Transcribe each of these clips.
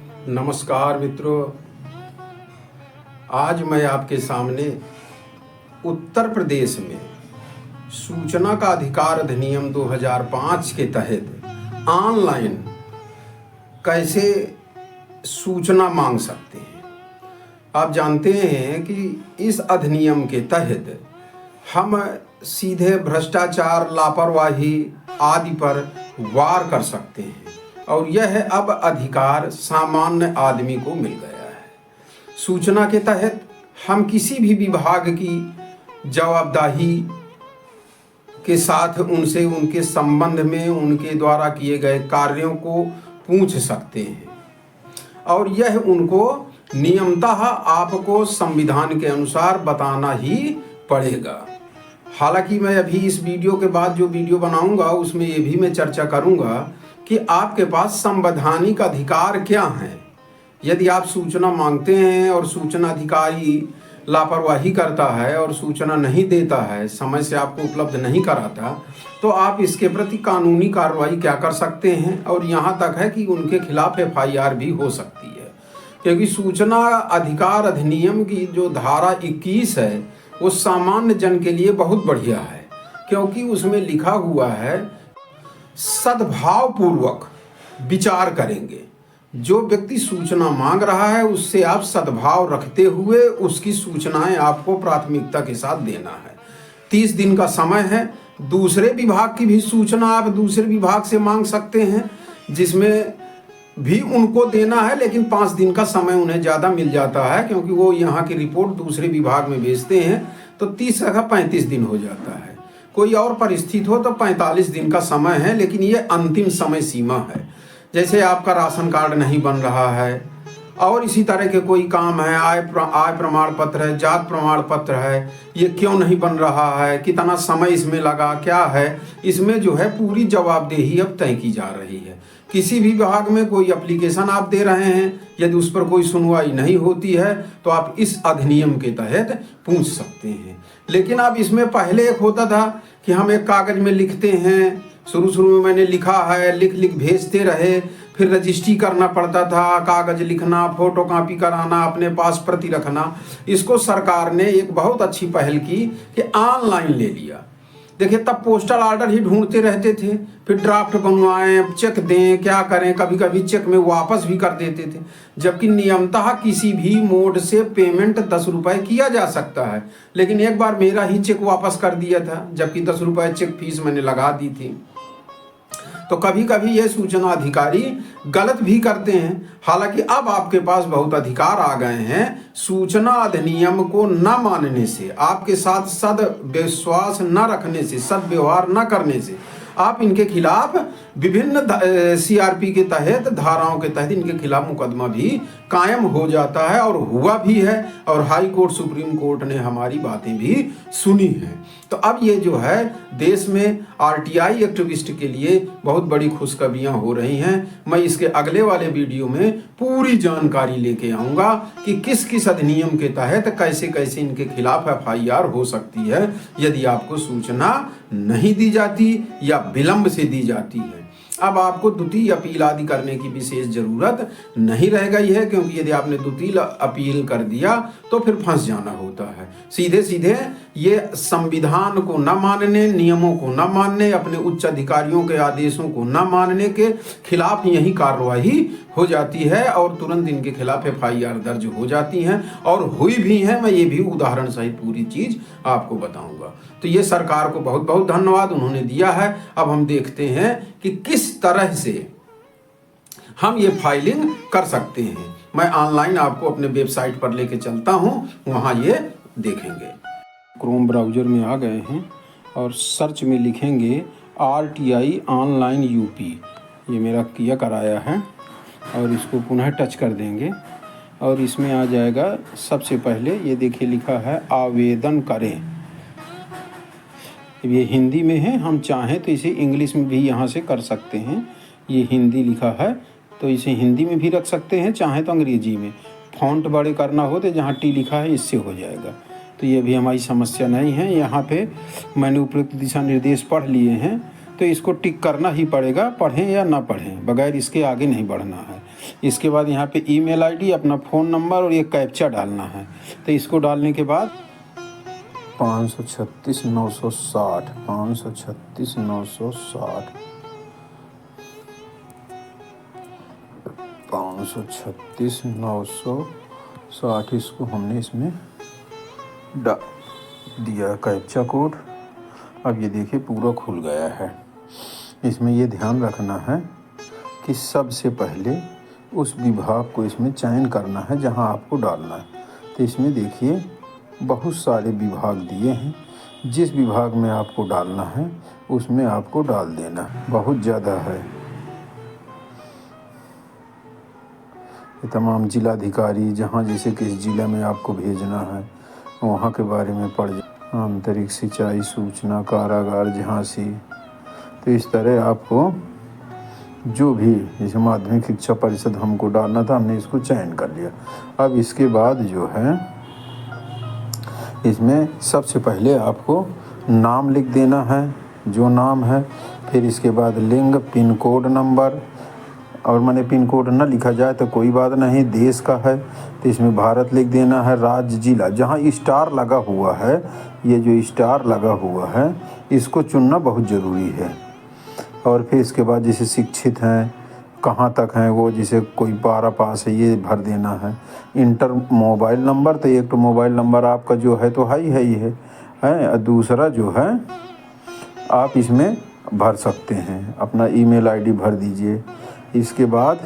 नमस्कार मित्रों, आज मैं आपके सामने उत्तर प्रदेश में सूचना का अधिकार अधिनियम 2005 के तहत ऑनलाइन कैसे सूचना मांग सकते हैं। आप जानते हैं कि इस अधिनियम के तहत हम सीधे भ्रष्टाचार, लापरवाही आदि पर वार कर सकते हैं और यह अब अधिकार सामान्य आदमी को मिल गया है। सूचना के तहत हम किसी भी विभाग की जवाबदेही के साथ उनसे उनके संबंध में उनके द्वारा किए गए कार्यों को पूछ सकते हैं और यह उनको नियमतः आपको संविधान के अनुसार बताना ही पड़ेगा। हालांकि मैं अभी इस वीडियो के बाद जो वीडियो बनाऊंगा उसमें ये भी मैं चर्चा करूंगा कि आपके पास संवैधानिक अधिकार क्या हैं। यदि आप सूचना मांगते हैं और सूचना अधिकारी लापरवाही करता है और सूचना नहीं देता है, समय से आपको उपलब्ध नहीं कराता, तो आप इसके प्रति कानूनी कार्रवाई क्या कर सकते हैं और यहाँ तक है कि उनके खिलाफ FIR भी हो सकती है। क्योंकि सूचना अधिकार अधिनियम की जो धारा 21 है वो सामान्य जन के लिए बहुत बढ़िया है, क्योंकि उसमें लिखा हुआ है सद्भाव पूर्वक विचार करेंगे। जो व्यक्ति सूचना मांग रहा है उससे आप सद्भाव रखते हुए उसकी सूचनाएं आपको प्राथमिकता के साथ देना है। 30 दिन का समय है। दूसरे विभाग की भी सूचना आप दूसरे विभाग से मांग सकते हैं, जिसमें भी उनको देना है, लेकिन 5 दिन का समय उन्हें ज़्यादा मिल जाता है क्योंकि वो यहाँ की रिपोर्ट दूसरे विभाग में भेजते हैं, तो 30 का 35 दिन हो जाता है। कोई और परिस्थिति हो तो 45 दिन का समय है, लेकिन ये अंतिम समय सीमा है। जैसे आपका राशन कार्ड नहीं बन रहा है और इसी तरह के कोई काम है, आय प्रमाण पत्र है, जात प्रमाण पत्र है, ये क्यों नहीं बन रहा है, कितना समय इसमें लगा, क्या है, इसमें जो है पूरी जवाबदेही अब तय की जा रही है। किसी भी विभाग में कोई एप्लीकेशन आप दे रहे हैं, यदि उस पर कोई सुनवाई नहीं होती है तो आप इस अधिनियम के तहत पूछ सकते हैं। लेकिन अब इसमें पहले एक होता था कि हम एक कागज में लिखते हैं, शुरू में मैंने लिखा है, लिख भेजते रहे, फिर रजिस्ट्री करना पड़ता था, कागज लिखना, फोटो कॉपी कराना, अपने पास प्रति रखना। इसको सरकार ने एक बहुत अच्छी पहल की कि ऑनलाइन ले लिया। देखिए, तब पोस्टल ऑर्डर ही ढूंढते रहते थे, फिर ड्राफ्ट बनवाएं, चेक दें, क्या करें, कभी कभी चेक में वापस भी कर देते थे, जबकि नियमतः किसी भी मोड से पेमेंट 10 रुपये किया जा सकता है। लेकिन एक बार मेरा ही चेक वापस कर दिया था, जबकि 10 रुपये चेक फीस मैंने लगा दी थी। तो कभी कभी ये सूचना अधिकारी गलत भी करते हैं। हालांकि अब आपके पास बहुत अधिकार आ गए हैं। सूचना अधिनियम को न मानने से, आपके साथ सद्विश्वास न रखने से, सद्व्यवहार न करने से आप इनके खिलाफ विभिन्न CRP के तहत, धाराओं के तहत इनके खिलाफ मुकदमा भी कायम हो जाता है और हुआ भी है, और हाई कोर्ट, सुप्रीम कोर्ट ने हमारी बातें भी सुनी हैं। तो अब ये जो है देश में RTI एक्टिविस्ट के लिए बहुत बड़ी खुशखबरियां हो रही हैं। मैं इसके अगले वाले वीडियो में पूरी जानकारी लेके आऊँगा कि किस किस अधिनियम के तहत कैसे कैसे इनके खिलाफ FIR हो सकती है यदि आपको सूचना नहीं दी जाती या विलंब से दी जाती है। अब आपको द्वितीय अपील आदि करने की विशेष जरूरत नहीं रह गई है, क्योंकि यदि आपने द्वितीय अपील कर दिया तो फिर फंस जाना होता है। सीधे सीधे ये संविधान को न मानने, नियमों को न मानने, अपने उच्च अधिकारियों के आदेशों को न मानने के खिलाफ यही कार्रवाई हो जाती है और तुरंत इनके खिलाफ FIR दर्ज हो जाती हैं और हुई भी हैं। मैं ये भी उदाहरण सहित पूरी चीज आपको बताऊंगा। तो ये सरकार को बहुत बहुत धन्यवाद उन्होंने दिया है। अब हम देखते हैं कि किस तरह से हम ये फाइलिंग कर सकते हैं। मैं ऑनलाइन आपको अपने वेबसाइट पर लेके चलता हूँ, वहाँ ये देखेंगे। क्रोम ब्राउज़र में आ गए हैं और सर्च में लिखेंगे RTI ऑनलाइन UP। ये मेरा किया कराया है और इसको पुनः टच कर देंगे और इसमें आ जाएगा। सबसे पहले ये देखिए लिखा है आवेदन करें। ये हिंदी में है, हम चाहें तो इसे इंग्लिश में भी यहाँ से कर सकते हैं। ये हिंदी लिखा है तो इसे हिंदी में भी रख सकते हैं, चाहें तो अंग्रेजी में। फ़ॉन्ट बड़े करना हो तो जहाँ T लिखा है इससे हो जाएगा। तो ये भी हमारी समस्या नहीं है। यहाँ पे मैंने उपयुक्त दिशा निर्देश पढ़ लिए हैं तो इसको टिक करना ही पड़ेगा, पढ़ें या ना पढ़ें, बगैर इसके आगे नहीं बढ़ना है। इसके बाद यहाँ पे ईमेल आईडी, अपना फ़ोन नंबर और ये कैप्चा डालना है। तो इसको डालने के बाद 536,960 536,960 536,960 इसको हमने इसमें डाल दिया कैप्चा कोड। अब ये देखिए पूरा खुल गया है। इसमें ये ध्यान रखना है कि सबसे पहले उस विभाग को इसमें चयन करना है जहां आपको डालना है। तो इसमें देखिए बहुत सारे विभाग दिए हैं, जिस विभाग में आपको डालना है उसमें आपको डाल देना है। बहुत ज़्यादा है। ये तमाम जिलाधिकारी, जहाँ जैसे किस ज़िले में आपको भेजना है वहाँ के बारे में पढ़ आंतरिक सिंचाई सूचना कारागार झांसी। तो इस तरह आपको जो भी, जैसे माध्यमिक शिक्षा परिषद हमको डालना था, हमने इसको चयन कर लिया। अब इसके बाद जो है इसमें सबसे पहले आपको नाम लिख देना है, जो नाम है। फिर इसके बाद लिंग, पिन कोड नंबर, और मैंने पिन कोड न लिखा जाए तो कोई बात नहीं, देश का है तो इसमें भारत लिख देना है। राज्य, जिला, जहाँ स्टार लगा हुआ है, ये जो स्टार लगा हुआ है इसको चुनना बहुत ज़रूरी है। और फिर इसके बाद जैसे शिक्षित हैं, कहाँ तक हैं वो, जैसे कोई 12 पास है ये भर देना है। इंटर मोबाइल नंबर, तो एक तो मोबाइल नंबर आपका जो है तो है ही है, और दूसरा जो है आप इसमें भर सकते हैं, अपना ईमेल आईडी भर दीजिए। इसके बाद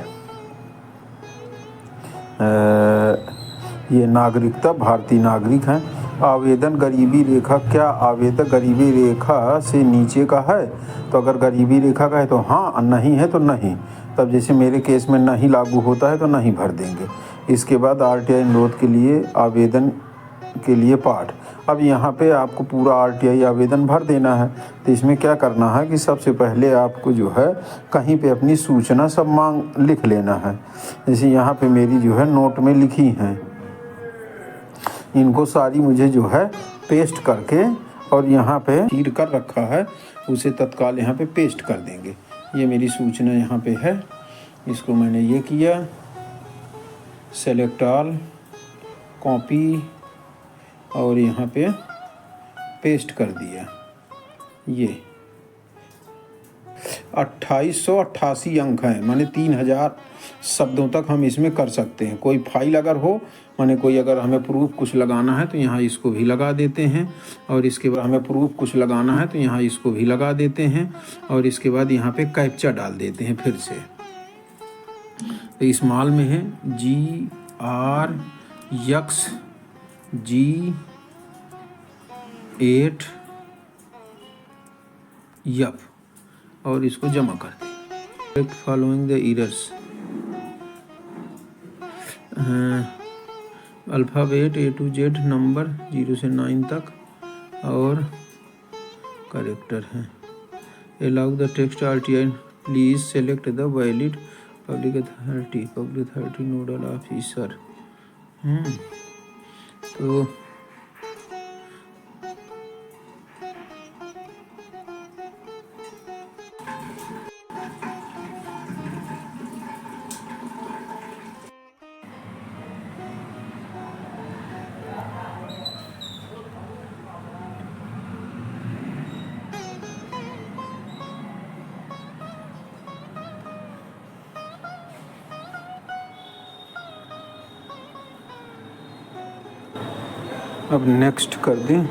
ये नागरिकता, भारतीय नागरिक हैं। आवेदन गरीबी रेखा, क्या आवेदन गरीबी रेखा से नीचे का है? तो अगर गरीबी रेखा का है तो हाँ, नहीं है तो नहीं। तब जैसे मेरे केस में नहीं लागू होता है तो नहीं भर देंगे। इसके बाद आरटीआई अनुरोध के लिए आवेदन के लिए पाठ। अब यहाँ पे आपको पूरा आरटीआई आवेदन भर देना है। तो इसमें क्या करना है कि सबसे पहले आपको जो है कहीं पे अपनी सूचना सब मांग लिख लेना है। जैसे यहाँ पे मेरी जो है नोट में लिखी हैं, इनको सारी मुझे जो है पेस्ट करके, और यहाँ पे फीड कर रखा है उसे तत्काल यहाँ पे पेस्ट कर देंगे। ये मेरी सूचना यहाँ पे है, इसको मैंने ये किया, सेलेक्ट ऑल, कॉपी, और यहाँ पे पेस्ट कर दिया। ये 2888 अंक हैं, माने 3000 शब्दों तक हम इसमें कर सकते हैं। कोई फाइल अगर हो, माने कोई अगर हमें प्रूफ कुछ लगाना है तो यहाँ इसको भी लगा देते हैं, और इसके बाद हमें प्रूफ कुछ लगाना है तो यहाँ इसको भी लगा देते हैं, और इसके बाद यहाँ पे कैप्चा डाल देते हैं फिर से। तो इस माल में है GRX G8 और इसको जमा कर दें। Following the errors, alphabet A to Z, number 0 से 9 तक, और करेक्टर है। Allow the text RTI, please select the valid public authority nodal officer. तो अब नेक्स्ट कर दें।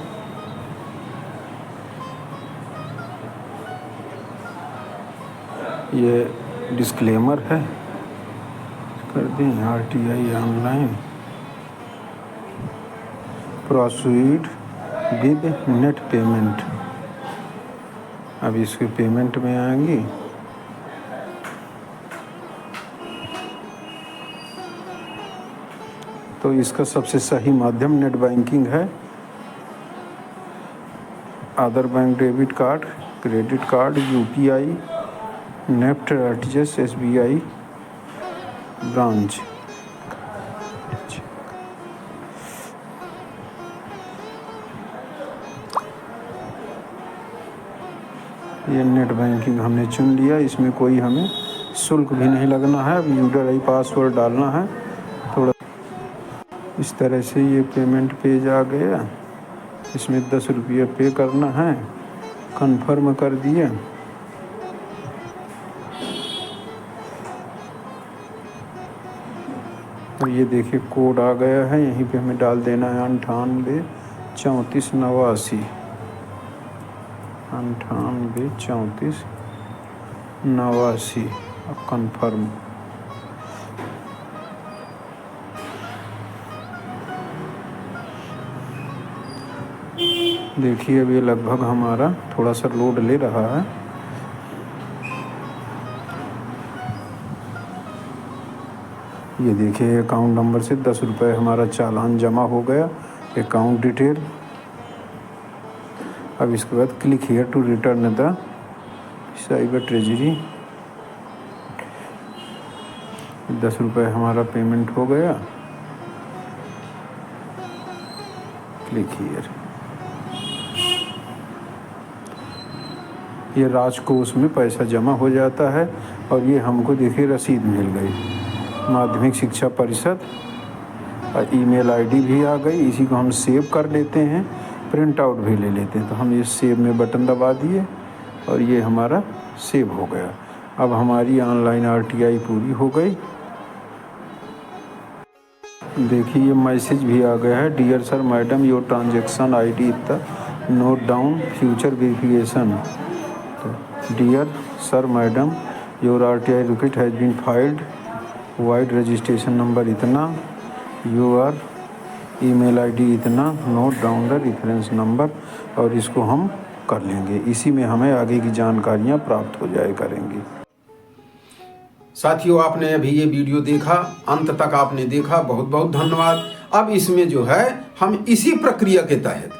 ये डिस्क्लेमर है, कर दें। RTI online proceed with net payment. अब इसके पेमेंट में आएंगी, तो इसका सबसे सही माध्यम नेट बैंकिंग है। Other bank debit card, credit card, UPI, NEFT, RTGS, SBI branch. ये नेट बैंकिंग हमने चुन लिया, इसमें कोई हमें शुल्क भी नहीं लगना है। अब यूजर आई पासवर्ड डालना है। थोड़ा इस तरह से ये पेमेंट पेज आ गया। इसमें 10 रुपये पे करना है। कन्फर्म कर दिया। और ये देखिए कोड आ गया है। यहीं पे हमें डाल देना है 98 34 89 98 34 89। अब कन्फर्म। देखिए अब ये लगभग हमारा थोड़ा सा लोड ले रहा है। ये देखिए अकाउंट नंबर से 10 रुपये हमारा चालान जमा हो गया। Account detail. अब इसके बाद click here to return the cyber treasury. 10 रुपये हमारा पेमेंट हो गया। Click here. ये राजकोष में पैसा जमा हो जाता है। और ये हमको देखिए रसीद मिल गई माध्यमिक शिक्षा परिषद। और ईमेल आईडी भी आ गई। इसी को हम सेव कर लेते हैं, प्रिंट आउट भी ले लेते हैं। तो हम ये सेव में बटन दबा दिए और ये हमारा सेव हो गया। अब हमारी ऑनलाइन आरटीआई पूरी हो गई। देखिए ये मैसेज भी आ गया है। Dear sir madam your transaction ID इतना नोट डाउन फ्यूचर वेरिफिकेशन। तो dear sir madam your RTI request has been filed vide registration number इतना योर ईमेल आईडी इतना note down the reference number. और इसको हम कर लेंगे। इसी में हमें आगे की जानकारियाँ प्राप्त हो जाए करेंगी। साथियों आपने अभी ये वीडियो देखा, अंत तक आपने देखा, बहुत बहुत धन्यवाद। अब इसमें जो है हम इसी प्रक्रिया के तहत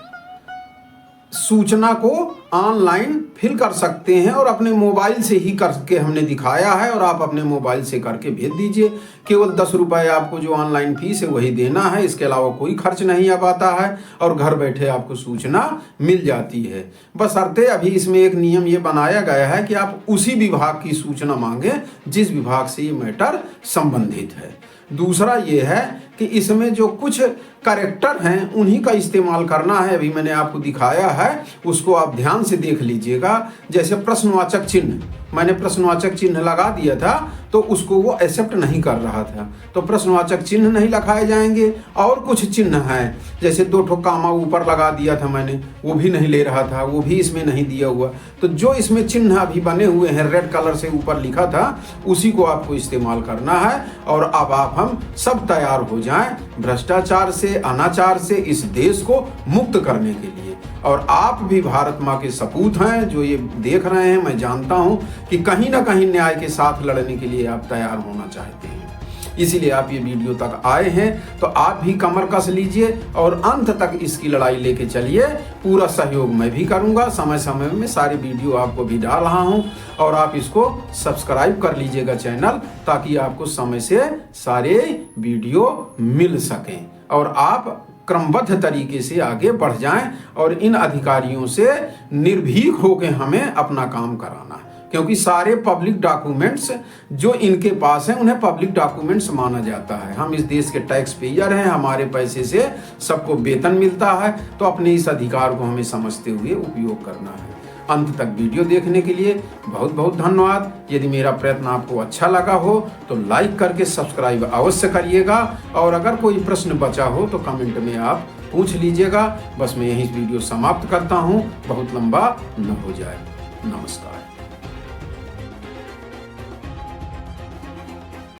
सूचना को ऑनलाइन फिल कर सकते हैं और अपने मोबाइल से ही करके हमने दिखाया है। और आप अपने मोबाइल से करके भेज दीजिए। केवल 10 रुपये आपको जो ऑनलाइन फीस है वही देना है। इसके अलावा कोई खर्च नहीं अब आता है और घर बैठे आपको सूचना मिल जाती है। बशर्ते अभी इसमें एक नियम ये बनाया गया है कि आप उसी विभाग की सूचना मांगे जिस विभाग से ये मैटर संबंधित है। दूसरा ये है कि इसमें जो कुछ कैरेक्टर हैं उन्हीं का इस्तेमाल करना है। अभी मैंने आपको दिखाया है, उसको आप ध्यान से देख लीजिएगा। जैसे प्रश्नवाचक चिन्ह, मैंने प्रश्नवाचक चिन्ह लगा दिया था तो उसको वो एक्सेप्ट नहीं कर रहा था, तो प्रश्नवाचक चिन्ह नहीं लगाए जाएंगे। और कुछ चिन्ह हैं, जैसे 2 ठो कामा ऊपर लगा दिया था मैंने, वो भी नहीं ले रहा था, वो भी इसमें नहीं दिया हुआ। तो जो इसमें चिन्ह अभी बने हुए हैं, रेड कलर से ऊपर लिखा था, उसी को आपको इस्तेमाल करना है। और अब आप हम सब तैयार हो जाएं भ्रष्टाचार से, अनाचार से इस देश को मुक्त करने के लिए। और आप भी भारत माँ के सपूत हैं जो ये देख रहे हैं। मैं जानता हूं कि कहीं ना कहीं न्याय के साथ लड़ने के लिए आप तैयार होना चाहते हैं, इसीलिए आप ये वीडियो तक आए हैं। तो आप भी कमर कस लीजिए और अंत तक इसकी लड़ाई लेके चलिए। पूरा सहयोग मैं भी करूंगा, समय समय में सारी वीडियो आपको भी डाल रहा हूं। और आप इसको सब्सक्राइब कर लीजिएगा चैनल, ताकि आपको समय से सारे वीडियो मिल सकें और आप क्रमबद्ध तरीके से आगे बढ़ जाएं और इन अधिकारियों से निर्भीक होकर हमें अपना काम कराना है। क्योंकि सारे पब्लिक डॉक्यूमेंट्स जो इनके पास हैं उन्हें पब्लिक डॉक्यूमेंट्स माना जाता है। हम इस देश के टैक्स पेयर हैं, हमारे पैसे से सबको वेतन मिलता है, तो अपने इस अधिकार को हमें समझते हुए उपयोग करना है। अंत तक वीडियो देखने के लिए बहुत बहुत धन्यवाद। यदि मेरा प्रयत्न आपको अच्छा लगा हो तो लाइक करके सब्सक्राइब अवश्य करिएगा। और अगर कोई प्रश्न बचा हो तो कमेंट में आप पूछ लीजिएगा। बस मैं यही वीडियो समाप्त करता हूँ, बहुत लंबा न हो जाए। नमस्कार।